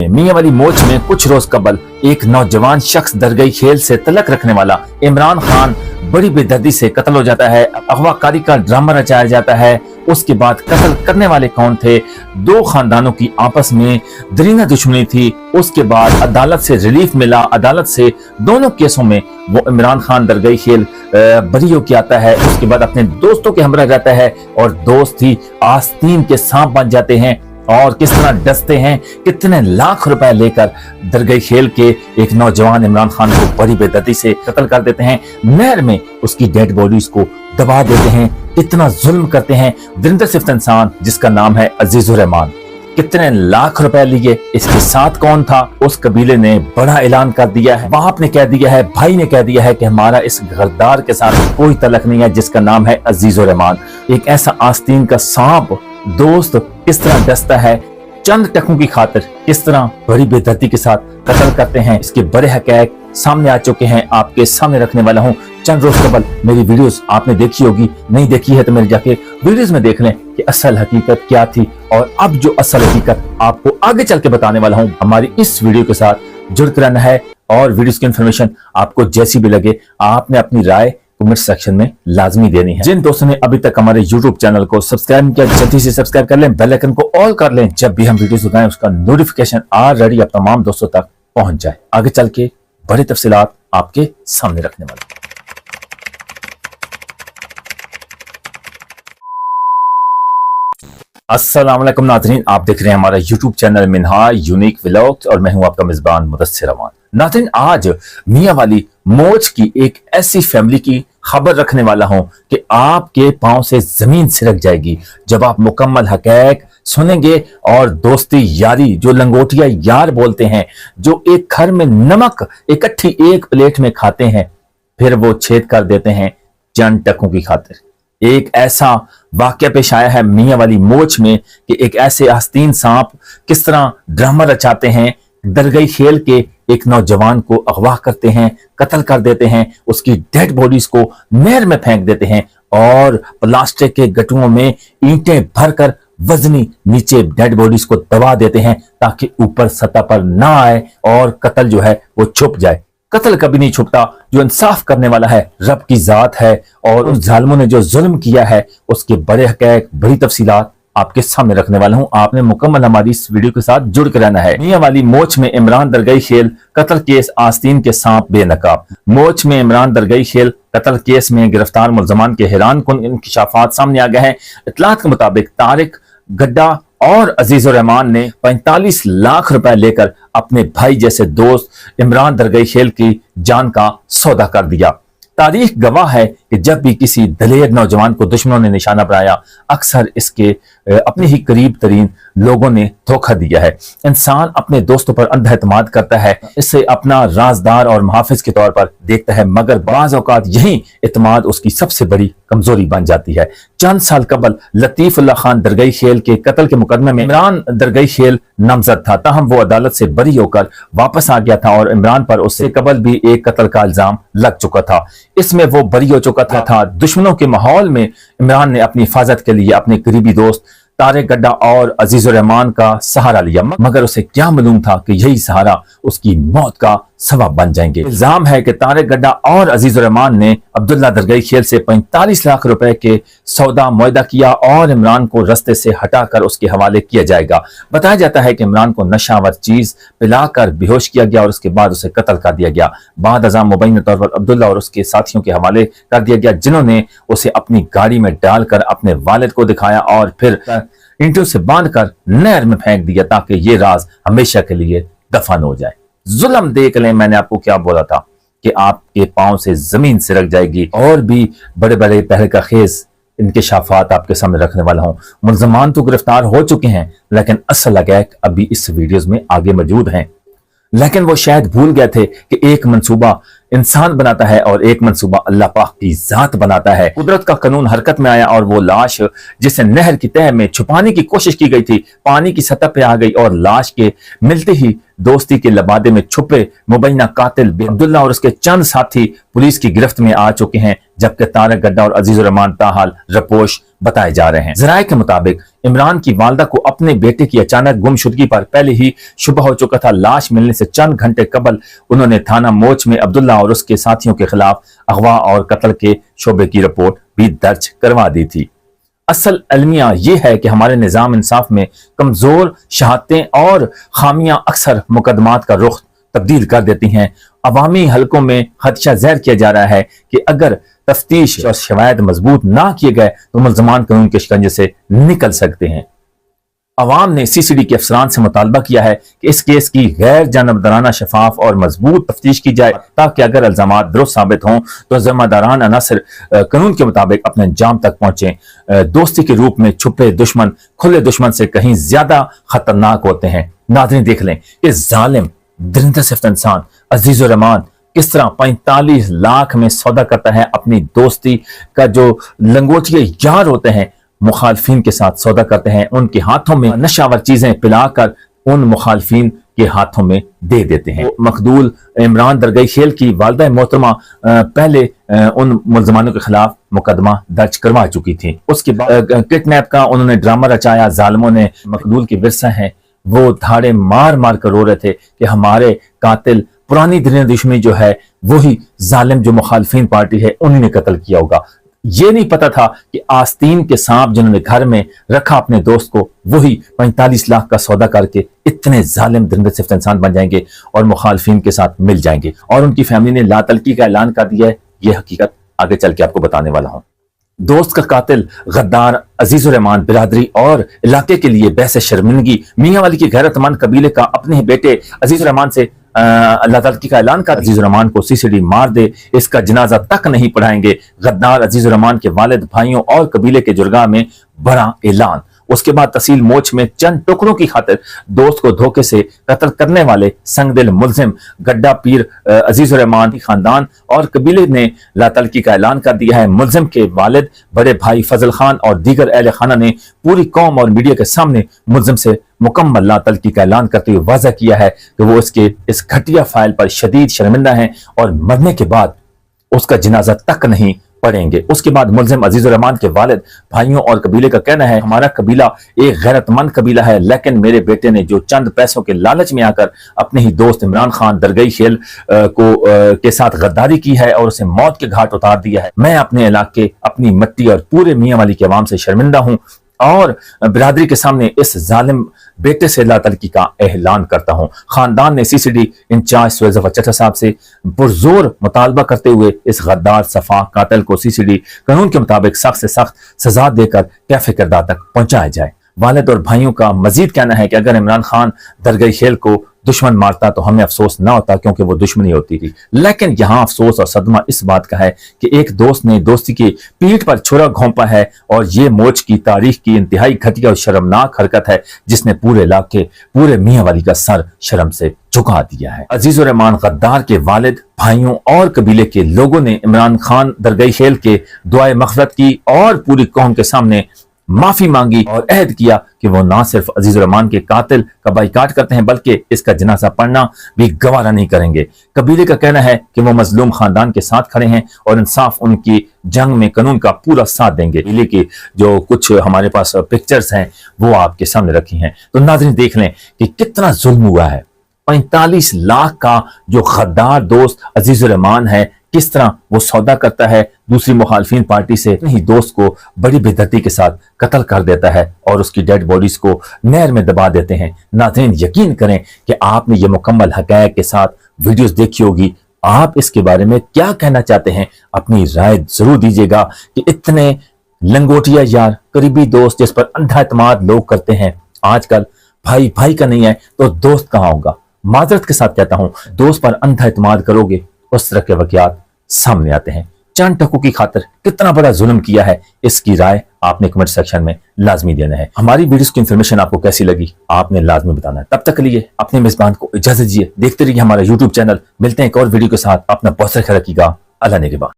मियां वाली मोच में कुछ रोज कबल एक नौजवान शख्स दरगाही खेल से तलक रखने वाला इमरान खान बड़ी बेदर्दी से कत्ल हो जाता है। अगवाकारी का ड्रामा रचाया जाता है। उसके बाद कत्ल करने वाले कौन थे? दो खानदानों की आपस में दरीना दुश्मनी थी। उसके बाद अदालत से रिलीफ मिला। अदालत से दोनों केसों में वो इमरान खान दरगाही खेल बरी होकर आता है। उसके बाद अपने दोस्तों के हमरा रहता है और दोस्त ही आस्तीन के सांप बन जाते हैं और किस तरह डसते हैं, कितने लाख रुपए लेकर दरगाही खेल के एक नौजवान इमरान खान को बड़ी बेदर्दी से कत्ल कर देते हैं। नहर में उसकी डेड बॉडीज को दबा देते हैं। इतना जुल्म करते हैं। दरिंदर सिफ्त इंसान जिसका नाम है अजीजुर रहमान, कितने लाख रुपए लिए। इसके साथ कौन था? उस कबीले ने बड़ा ऐलान कर दिया है। बाप ने कह दिया है, भाई ने कह दिया है कि हमारा इस गद्दार के साथ कोई तलक नहीं है जिसका नाम है अजीजुर रहमान। एक ऐसा आस्तीन का सांप दोस्त किस तरह डसता है, चंद टकों की खातिर किस तरह बड़ी बेदर्दी के साथ कत्ल करते हैं, इसके बड़े हक़ाइक़ सामने आ चुके हैं। आपके सामने रखने वाला हूं। चंद रोज कबल मेरी वीडियोस आपने देखी होगी, नहीं देखी है तो मेरे जाके वीडियोस में देख लें कि असल हकीकत क्या थी। और अब जो असल हकीकत आपको आगे चल के बताने वाला हूं, हमारी इस वीडियो के साथ जुड़ कर रहना है। और वीडियोस की इन्फॉर्मेशन आपको जैसी भी लगे आपने अपनी राय कमेंट सेक्शन में लाजमी देनी है। जिन दोस्तों ने अभी तक हमारे YouTube चैनल को सब्सक्राइब किया, जल्दी से सब्सक्राइब कर लें, बेल आइकन को ऑल कर लें। जब भी हम वीडियोस उठाएं उसका नोटिफिकेशन ऑलरेडी अब तमाम दोस्तों तक पहुंच जाए। आगे चल के बड़ी तफसीलात आपके सामने रखने वाला। अस्सलाम वालेकुम नाज़रीन, आप देख रहे हैं हमारा YouTube channel Minhaj unique vlogs और मैं हूं आपका मेजबान मुदस्सिर रहमान। नाज़रीन, आज मियां वाली मोच की एक ऐसी फैमिली की खबर रखने वाला हूं कि आपके पांव से जमीन सिरक जाएगी जब आप मुकम्मल हक़ाइक़ सुनेंगे। और दोस्ती यारी जो लंगोटिया यार बोलते हैं, जो एक घर में नमक इकट्ठी एक प्लेट में खाते हैं फिर वो छेद कर देते हैं चंद टकों की खातिर। एक ऐसा वाकया पेश आया है मियां वाली मोच में कि एक ऐसे आस्तीन सांप किस तरह ड्रामा रचाते हैं। दरगाही खेल के एक नौजवान को अगवा करते हैं, कत्ल कर देते हैं, उसकी डेड बॉडीज को नहर में फेंक देते हैं और प्लास्टिक के गट्टुओं में ईंटें भरकर वजनी नीचे डेड बॉडीज को दबा देते हैं ताकि ऊपर सतह पर ना आए और कत्ल जो है वो छुप जाए। कत्ल कभी नहीं छुपता। जो इंसाफ करने वाला है रब की जात है और उस जालिमों ने जो जुल्म किया है उसके बड़े हक़ाइक़ बड़ी तफसीलात आपके सामने रखने वाला हूं। आपने मुकम्मल हमारी इस वीडियो के साथ जुड़ कर रहना है। मियां वाली मोच में इमरान दरगाही खेल कत्ल केस आस्तीन के सांप बेनकाब। मोच में इमरान दरगाही खेल कत्ल केस में गिरफ्तार मुल्ज़मान के हैरान कुन इंकशाफात सामने आ गए हैं। इत्तलात के मुताबिक तारिक गड्ढा और अजीजुर रहमान ने 45 लाख रुपए लेकर अपने भाई जैसे दोस्त इमरान दरगाही खेल की जान का सौदा कर दिया। तारीख गवाह है कि जब भी किसी दलेर नौजवान को दुश्मनों ने निशाना बनाया अक्सर इसके अपने ही करीब तरीन लोगों ने धोखा दिया है। इंसान अपने दोस्तों पर अंधा एतमाद करता है, इसे अपना राजदार और मुहाफिज के तौर पर देखता है, मगर बाज़ औक़ात यही एतमाद उसकी सबसे बड़ी कमजोरी बन जाती है। चंद साल कबल लतीफुल्लाह खान दरगाही खेल के कत्ल के मुकदमे में इमरान दरगाही खेल नामजद था, ताहम वो अदालत से बरी होकर वापस आ गया था और इमरान पर उससे कबल भी एक कत्ल का इल्जाम लग चुका था। इसमें वो बरी हो चुका था। दुश्मनों के माहौल में इमरान ने अपनी हिफाजत के लिए अपने करीबी दोस्त तारिक गड्ढा और अजीजुर रहमान का सहारा लिया, मगर उसे क्या मालूम था कि यही सहारा उसकी मौत का सबब बन जाएंगे। इल्जाम है कि तारिक गड्ढा और अजीजुर रहमान ने अब्दुल्ला दरगाही खेल से 45 लाख रुपए के सौदा मुआहदा किया और इमरान को रस्ते से हटाकर उसके हवाले किया जाएगा। बताया जाता है कि इमरान को नशावर चीज पिलाकर बेहोश किया गया और उसके बाद उसे कत्ल कर दिया गया। बाद अज़ाम मुबैना तौर पर अब्दुल्ला और उसके साथियों के हवाले कर दिया गया, जिन्होंने उसे अपनी गाड़ी में डालकर अपने वालिद को दिखाया और फिर ईंटों से बांधकर नहर में फेंक दिया ताकि ये राज हमेशा के लिए दफन हो जाए। जुल्म देख लें, मैंने आपको क्या बोला था कि आपके पांव से जमीन सिरक जाएगी। और भी बड़े बड़े तहरीका खेज इंकशाफात आपके सामने रखने वाला हूं। मुल्ज़मान तो गिरफ्तार हो चुके हैं लेकिन असल हक़ाइक़ अभी इस वीडियोस में आगे मौजूद हैं। लेकिन वो शायद भूल गए थे कि एक मंसूबा इंसान बनाता है और एक मंसूबा अल्लाह पाक की जात बनाता है। कुदरत का कानून हरकत में आया और वो लाश जिसे नहर की तह में छुपाने की कोशिश की गई थी पानी की सतह पे आ गई और लाश के मिलते ही दोस्ती के लबादे में छुपे मुबैना कातिल अब्दुल्ला और उसके चंद साथी पुलिस की गिरफ्त में आ चुके हैं, जबकि तारक गड्ढा और अजीजुर रहमान ताहाल रपोश बताए जा रहे हैं। जराये के मुताबिक इमरान की वालदा को अपने बेटे की अचानक गुमशुदगी पर पहले ही शुबह हो चुका था। लाश मिलने से चंद घंटे कबल उन्होंने थाना मोच में अब्दुल्ला और उसके साथियों के खिलाफ अगवा और कत्ल के शोबे की रिपोर्ट भी दर्ज करवा दी थी। असल अलमिया यह है कि हमारे निजाम इंसाफ में कमजोर शहादतें और खामियां अक्सर मुकदमात का रुख तब्दील कर देती हैं। अवामी हलकों में खदशा ज़ाहिर किया जा रहा है कि अगर तफ्तीश और शवायद मजबूत ना किए गए तो मुल्ज़मान कानून के शिकंजे से निकल सकते हैं। अवाम ने सीसीडी के अफसरान से मुतालबा किया है कि इस केस की गैर जानबदाराना, शफाफ और मजबूत तफ्तीश की जाए, ताकि अगर इल्जामात दुरुस्त साबित हों तो जिम्मेदारान अनासर कानून के मुताबिक अपने अंजाम तक पहुंचे। दोस्ती के रूप में छुपे दुश्मन खुले दुश्मन से कहीं ज्यादा खतरनाक होते हैं। नाज़रीन देख लें, इस जालिम दरिंदा सिफ्त इंसान अजीजुर रहमान किस तरह 45 लाख में सौदा करता है। अपनी दोस्ती का जो लंगोटिए यार होते हैं मुखालफिन के साथ सौदा करते हैं, उनके हाथों में नशावर चीजें पिलाकर उन मुखालफिन के हाथों में दे देते हैं। मखदूल इमरान दरगाही खेल की वालदा मोहतरमा पहले उन मुल्ज़मानों के खिलाफ मुकदमा दर्ज करवा चुकी थी। उसके बाद किडनैप का उन्होंने ड्रामा रचाया। जालिमों ने मखदूल की विरसा है वो धाड़े मार मार कर रो रहे थे कि हमारे कातिल पुरानी दिल दुश्मनी जो है वही जालिम जो मुखालफिन पार्टी है उन्हीं ने कत्ल किया होगा। ये नहीं पता था कि आस्तीन के सांप जिन्होंने घर में रखा अपने दोस्त को वही 45 लाख का सौदा करके इतने जालिम दरिंदा सिफ्त इंसान बन जाएंगे और मुखालफिन के साथ मिल जाएंगे। और उनकी फैमिली ने लातलकी का ऐलान कर दिया है। यह हकीकत आगे चल के आपको बताने वाला हूं। दोस्त का कातिल गद्दार अजीजुर रहमान बिरादरी और इलाके के लिए बहस शर्मिंदगी। मियां वाली के गैरतमंद कबीले का अपने ही बेटे अजीजुर रहमान से अल्लाह ताला का ऐलान कर अजीजुर रहमान को सीसीडी मार दे, इसका जनाजा तक नहीं पढ़ाएंगे। गद्दार अजीजुर रहमान के वालिद, भाइयों और कबीले के जुर्गा में बड़ा ऐलान। उसके बाद तहसील मोच में चंद टुकड़ों की खातिर दोस्त को धोखे से कत्ल करने वाले संगदिल मुल्जिम गड्ढा पीर अजीजुर रहमान खानदान और कबीले ने लातलकी का ऐलान कर दिया है। मुल्जिम के वालिद, बड़े भाई फजल खान और दीगर अहले खाना ने पूरी कौम और मीडिया के सामने मुल्जिम से मुकम्मल लातलकी का ऐलान करते हुए वाज़ह किया है कि वो इसके इस घटिया फाइल पर शदीद शर्मिंदा हैं और मरने के बाद उसका जनाजा तक नहीं पढ़ेंगे। उसके बाद मुल्जिम अजीजुर रहमान के वालिद, भाइयों और कबीले का कहना है हमारा कबीला एक गैरतमंद कबीला है, लेकिन मेरे बेटे ने जो चंद पैसों के लालच में आकर अपने ही दोस्त इमरान खान दरगाही खेल के साथ गद्दारी की है और उसे मौत के घाट उतार दिया है। मैं अपने इलाके, अपनी मिट्टी और पूरे मियां वाली के अवाम से शर्मिंदा हूं और बिरादरी के सामने इस जालिम बेटे से लातलकी का ऐलान करता हूं। खानदान ने सीसीडी इंचार्ज सुहेल जफर चट्टा साहब से पुरजोर मुतालबा करते हुए इस गद्दार सफा कातिल को सीसीडी कानून के मुताबिक सख्त से सख्त सजा देकर कैफे किरदार तक पहुंचाया जाए। वालिद और भाइयों का मजीद कहना है कि अगर इमरान खान दरगाही खेल को दुश्मन मारता तो हमें अफसोस ना होता, क्योंकि वो दुश्मनी होती थी। लेकिन यहाँ अफसोस और सदमा इस बात का है कि एक दोस्त ने दोस्ती की पीठ पर छुरा घोंपा है और ये मोच की तारीख की इंतहाई घटिया और शर्मनाक हरकत है जिसने पूरे इलाके, पूरे मियां वाली का सर शर्म से झुका दिया है। अजीजुर रहमान गद्दार के वालिद, भाइयों और कबीले के लोगों ने इमरान खान दरगाही खेल के दुआए मग़फ़िरत की और पूरी कौम के सामने माफी मांगी और अहद किया कि वो ना सिर्फ अजीजुर रहमान के कातिल का बाइकाट करते हैं बल्कि इसका जनाजा पढ़ना भी गवारा नहीं करेंगे। कबीले का कहना है कि वो मजलूम खानदान के साथ खड़े हैं और इंसाफ उनकी जंग में कानून का पूरा साथ देंगे। कबीले की जो कुछ हमारे पास पिक्चर्स हैं वो आपके सामने रखी हैं, तो नाज़रीन देख लें कि कितना जुल्म हुआ है। 45 लाख का जो गद्दार दोस्त अजीजुर रहमान है किस तरह वो सौदा करता है दूसरी मुखालफिन पार्टी से, नहीं दोस्त को बड़ी बेदर्दी के साथ कत्ल कर देता है और उसकी डेड बॉडीज को नहर में दबा देते हैं। नाज़रीन यकीन करें कि आपने ये मुकम्मल हक़ायक़ के साथ वीडियोस देखी होगी। आप इसके बारे में क्या कहना चाहते हैं, अपनी राय जरूर दीजिएगा कि इतने लंगोटिया यार, करीबी दोस्त जिस पर अंधा एतमाद लोग करते हैं, आजकल भाई भाई का नहीं है तो दोस्त कहाँ होगा। माजरत के साथ कहता हूं, दोस्त पर अंधा एतमाद करोगे उस तरह के वाक़यात सामने आते हैं। चंद टकों की खातिर कितना बड़ा जुल्म किया है, इसकी राय आपने कमेंट सेक्शन में लाजमी देना है। हमारी वीडियोस की इंफॉर्मेशन आपको कैसी लगी आपने लाजमी बताना है। तब तक के लिए अपने मेजबान को इजाजत दीजिए। देखते रहिए हमारा यूट्यूब चैनल। मिलते हैं एक और वीडियो के साथ। अपना बहुत सा ख्याल रखिएगा। अल्लाह ने के बाद।